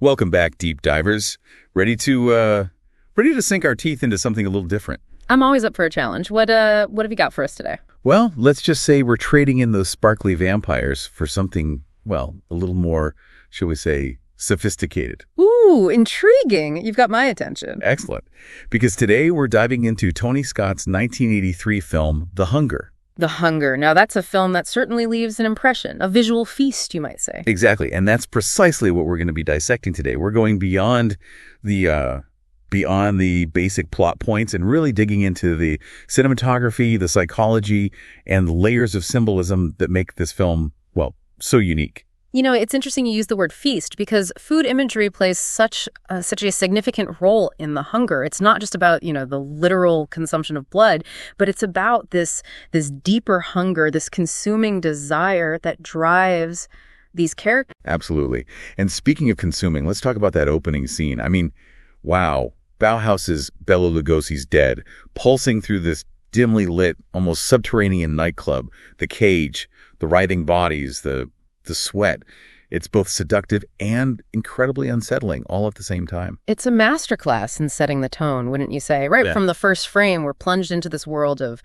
Welcome back, deep divers. Ready to sink our teeth into something a little different. I'm always up for a challenge. What have you got for us today? Well, let's just say we're trading in those sparkly vampires for something, well, a little more, shall we say, sophisticated. Ooh, intriguing. You've got my attention. Excellent. Because today we're diving into Tony Scott's 1983 film, The Hunger. The Hunger. Now, that's a film that certainly leaves an impression, a visual feast, you might say. Exactly. And that's precisely what we're going to be dissecting today. We're going beyond the basic plot points and really digging into the cinematography, the psychology, and the layers of symbolism that make this film, well, so unique. You know, it's interesting you use the word feast because food imagery plays such a significant role in The Hunger. It's not just about, the literal consumption of blood, but it's about this deeper hunger, this consuming desire that drives these characters. Absolutely. And speaking of consuming, let's talk about that opening scene. I mean, wow. Bauhaus's Bela Lugosi's dead, pulsing through this dimly lit, almost subterranean nightclub, the cage, the writhing bodies, the sweat. It's both seductive and incredibly unsettling all at the same time. It's a masterclass in setting the tone, wouldn't you say? Right from the first frame, we're plunged into this world of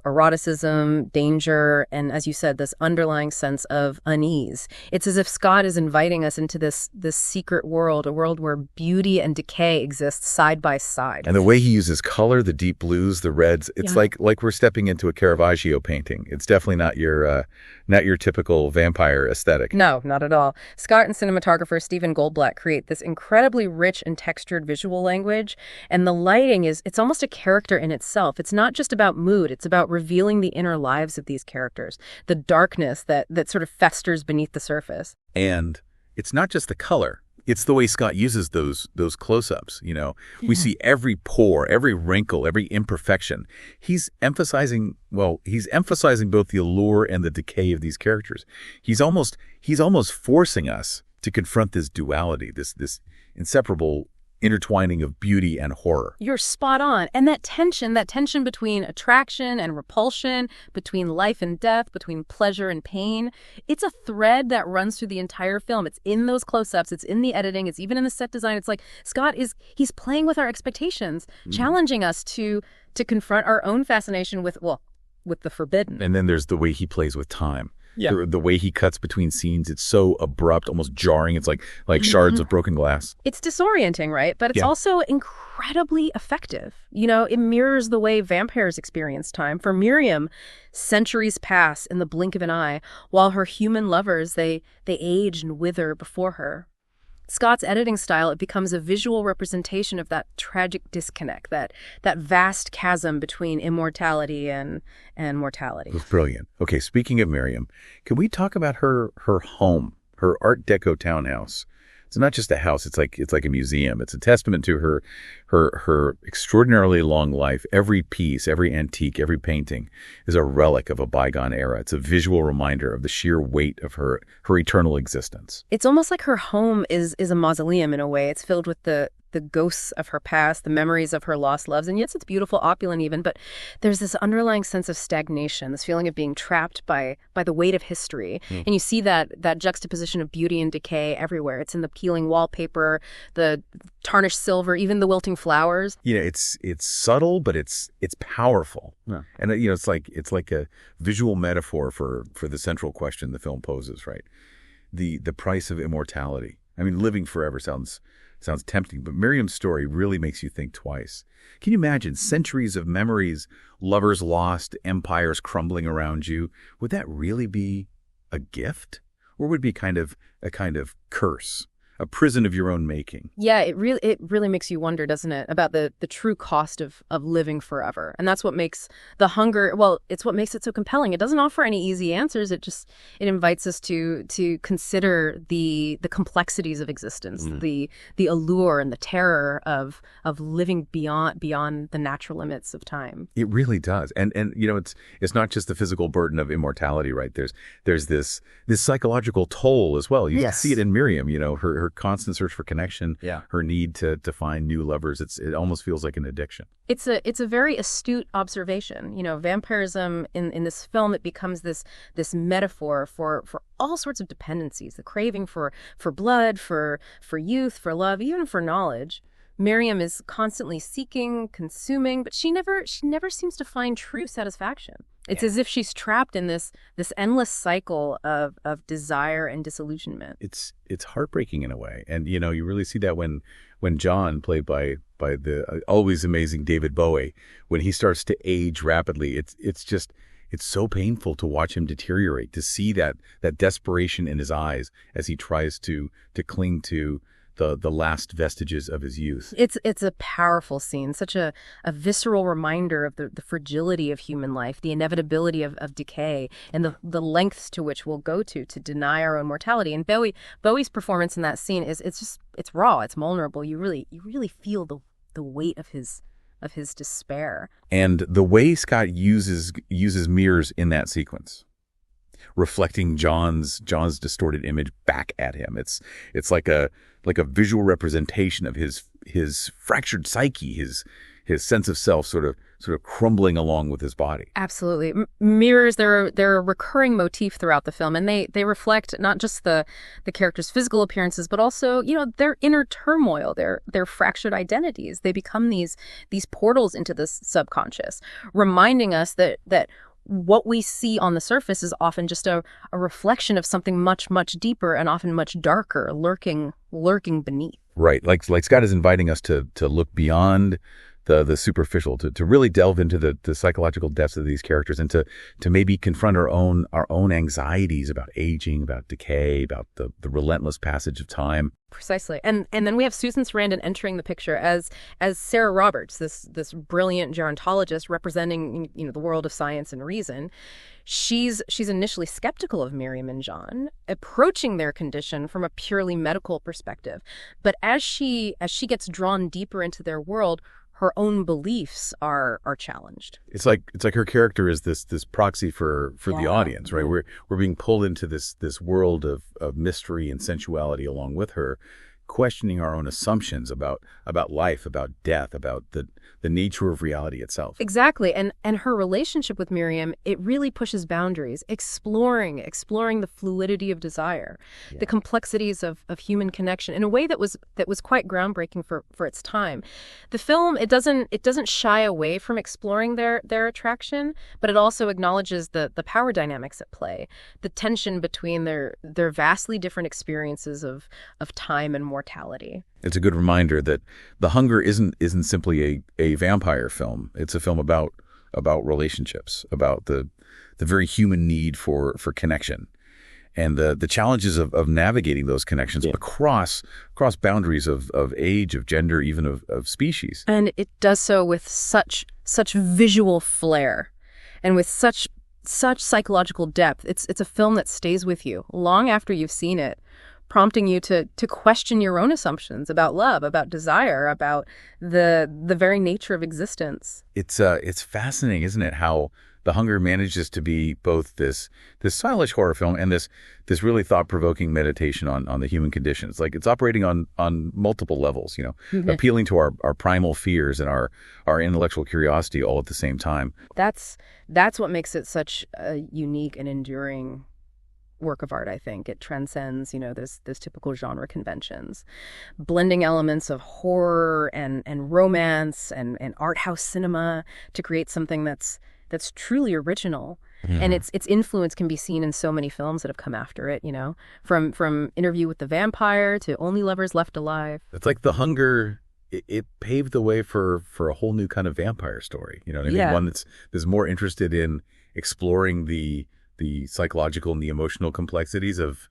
eroticism, danger, and as you said, this underlying sense of unease. It's as if Scott is inviting us into this secret world, a world where beauty and decay exist side by side. And the way he uses color, the deep blues, the reds, it's like we're stepping into a Caravaggio painting. It's definitely not your typical vampire aesthetic. No, not at all. Scott and cinematographer Stephen Goldblatt create this incredibly rich and textured visual language, and the lighting it's almost a character in itself. It's not just about mood, it's about revealing the inner lives of these characters, the darkness that sort of festers beneath the surface. And it's not just the color. It's the way Scott uses those close-ups, We see every pore, every wrinkle, every imperfection. He's emphasizing both the allure and the decay of these characters. He's almost forcing us to confront this duality, this inseparable intertwining of beauty and horror. You're spot on. And that tension between attraction and repulsion, between life and death, between pleasure and pain, it's a thread that runs through the entire film. It's in those close-ups, it's in the editing, it's even in the set design. It's like Scott he's playing with our expectations, challenging us to confront our own fascination with the forbidden. And then there's the way he plays with time. Yeah. The way he cuts between scenes, it's so abrupt, almost jarring. It's like shards of broken glass. It's disorienting, right? But it's also incredibly effective. It mirrors the way vampires experience time. For Miriam, centuries pass in the blink of an eye, while her human lovers, they age and wither before her. Scott's editing style, it becomes a visual representation of that tragic disconnect, that vast chasm between immortality and mortality. Brilliant. Okay, speaking of Miriam, can we talk about her home, her Art Deco townhouse? It's not just a house, it's like a museum. It's a testament to her extraordinarily long life. Every piece, every antique, every painting is a relic of a bygone era. It's a visual reminder of the sheer weight of her eternal existence. It's almost like her home is a mausoleum in a way. It's filled with the ghosts of her past, the memories of her lost loves. And yes, it's beautiful, opulent even, but there's this underlying sense of stagnation, this feeling of being trapped by the weight of history. And you see that juxtaposition of beauty and decay everywhere. It's in the peeling wallpaper, the tarnished silver, even the wilting flowers. It's subtle, but it's powerful. Yeah. And it's like a visual metaphor for the central question the film poses, right? The price of immortality. I mean, living forever sounds tempting, but Miriam's story really makes you think twice. Can you imagine centuries of memories, lovers lost, empires crumbling around you? Would that really be a gift? Or would it be a kind of curse? A prison of your own making. Yeah, it really makes you wonder, doesn't it, about the true cost of living forever. And that's what makes The Hunger, it's what makes it so compelling. It doesn't offer any easy answers. It invites us to consider the complexities of existence, the allure and the terror of living beyond the natural limits of time. It really does. And it's not just the physical burden of immortality, right? There's this psychological toll as well. You see it in Miriam, her constant search for connection, her need to find new lovers, it almost feels like an addiction. It's a very astute observation. Vampirism in this film, it becomes this metaphor for all sorts of dependencies, the craving for blood, for youth, for love, even for knowledge. Miriam is constantly seeking, consuming, but she never seems to find true satisfaction. It's as if she's trapped in this endless cycle of desire and disillusionment. It's heartbreaking in a way, and you really see that when John, played by the always amazing David Bowie, when he starts to age rapidly, it's so painful to watch him deteriorate, to see that desperation in his eyes as he tries to cling to the last vestiges of his youth. It's a powerful scene, such a visceral reminder of the fragility of human life, the inevitability of decay, and the lengths to which we'll go to deny our own mortality. And Bowie's performance in that scene it's raw, it's vulnerable. You really feel the weight of his despair. And the way Scott uses mirrors in that sequence, reflecting John's distorted image back at him. It's like a visual representation of his fractured psyche, his sense of self sort of crumbling along with his body. Absolutely. Mirrors, they're a recurring motif throughout the film, and they reflect not just the characters' physical appearances, but also, their inner turmoil, their fractured identities. They become these portals into the subconscious, reminding us that what we see on the surface is often just a reflection of something much, much deeper and often much darker, lurking beneath. Right. Like Scott is inviting us to look beyond the superficial, to really delve into the psychological depths of these characters, and to maybe confront our own anxieties about aging, about decay, about the relentless passage of time. Precisely. And then we have Susan Sarandon entering the picture as Sarah Roberts, this brilliant gerontologist representing the world of science and reason. She's initially skeptical of Miriam and John, approaching their condition from a purely medical perspective. But as she gets drawn deeper into their world, her own beliefs are challenged. It's like her character is this proxy for the audience, right? We're being pulled into this world of mystery and sensuality along with her, questioning our own assumptions about life, about death, about the nature of reality itself. Exactly. And her relationship with Miriam, it really pushes boundaries, exploring the fluidity of desire, the complexities of human connection in a way that was quite groundbreaking for its time. The film, it doesn't shy away from exploring their attraction, but it also acknowledges the power dynamics at play, the tension between their vastly different experiences of time and mortality. It's a good reminder that The Hunger isn't simply a vampire film. It's a film about relationships, about the very human need for connection, and the challenges of navigating those connections across boundaries of age, of gender, even of species. And it does so with such visual flair, and with such psychological depth. It's a film that stays with you long after you've seen it, prompting you to question your own assumptions about love, about desire, about the very nature of existence. It's fascinating, isn't it, how The Hunger manages to be both this stylish horror film and this really thought-provoking meditation on the human condition. It's like it's operating on multiple levels, appealing to our primal fears and our intellectual curiosity all at the same time. That's what makes it such a unique and enduring work of art, I think. It transcends, those typical genre conventions, blending elements of horror and romance and art house cinema to create something that's truly original. Mm-hmm. And its influence can be seen in so many films that have come after it, from Interview with the Vampire to Only Lovers Left Alive. It's like The Hunger, it paved the way for a whole new kind of vampire story. You know what I mean? Yeah. One that's more interested in exploring the psychological and the emotional complexities of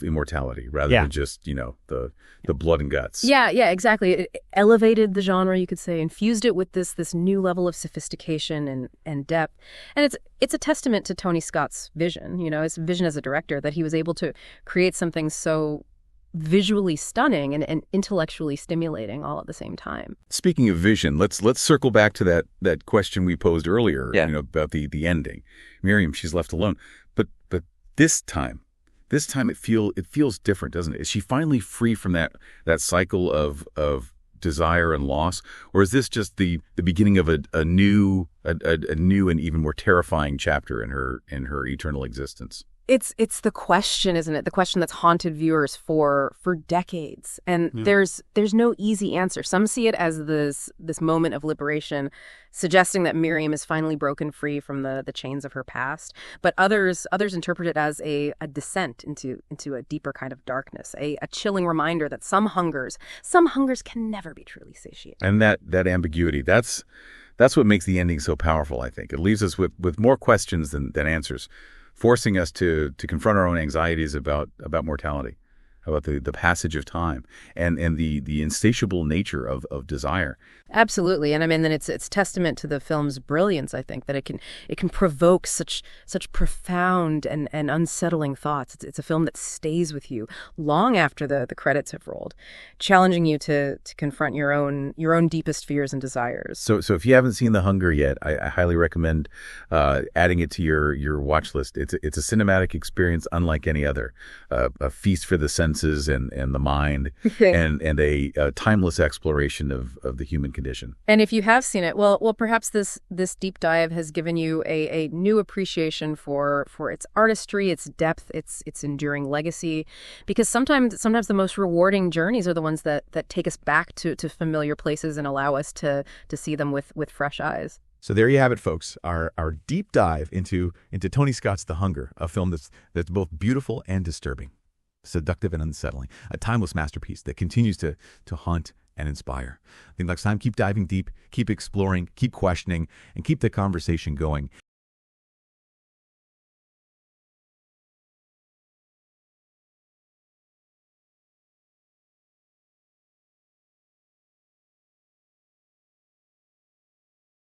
immortality rather than just, the blood and guts. Yeah, exactly. It elevated the genre, you could say, infused it with this new level of sophistication and depth. And it's a testament to Tony Scott's vision, his vision as a director, that he was able to create something so visually stunning and intellectually stimulating all at the same time. Speaking of vision, let's circle back to that question we posed earlier, about the ending. Miriam, she's left alone. But this time, This time it feels different, doesn't it? Is she finally free from that cycle of desire and loss, or is this just the beginning of a new and even more terrifying chapter in her eternal existence? It's the question, isn't it? The question that's haunted viewers for decades. And there's no easy answer. Some see it as this moment of liberation, suggesting that Miriam is finally broken free from the chains of her past. But others interpret it as a descent into a deeper kind of darkness, a chilling reminder that some hungers can never be truly satiated. And that ambiguity, that's what makes the ending so powerful, I think. It leaves us with more questions than answers, forcing us to confront our own anxieties about mortality, about the passage of time, and the insatiable nature of desire. Absolutely. And I mean, then it's testament to the film's brilliance, I think, that it can provoke such profound and unsettling thoughts. It's a film that stays with you long after the credits have rolled, challenging you to confront your own deepest fears and desires. So if you haven't seen The Hunger yet, I highly recommend adding it to your watch list. It's a cinematic experience unlike any other, a feast for the senses and the mind, and a timeless exploration of the human condition. And if you have seen it, well, perhaps this deep dive has given you a new appreciation for its artistry, its depth, its enduring legacy. Because sometimes the most rewarding journeys are the ones that take us back to familiar places and allow us to see them with fresh eyes. So there you have it, folks. Our deep dive into Tony Scott's The Hunger, a film that's both beautiful and disturbing, seductive and unsettling, a timeless masterpiece that continues to haunt and inspire. I think next time, keep diving deep, keep exploring, keep questioning, and keep the conversation going.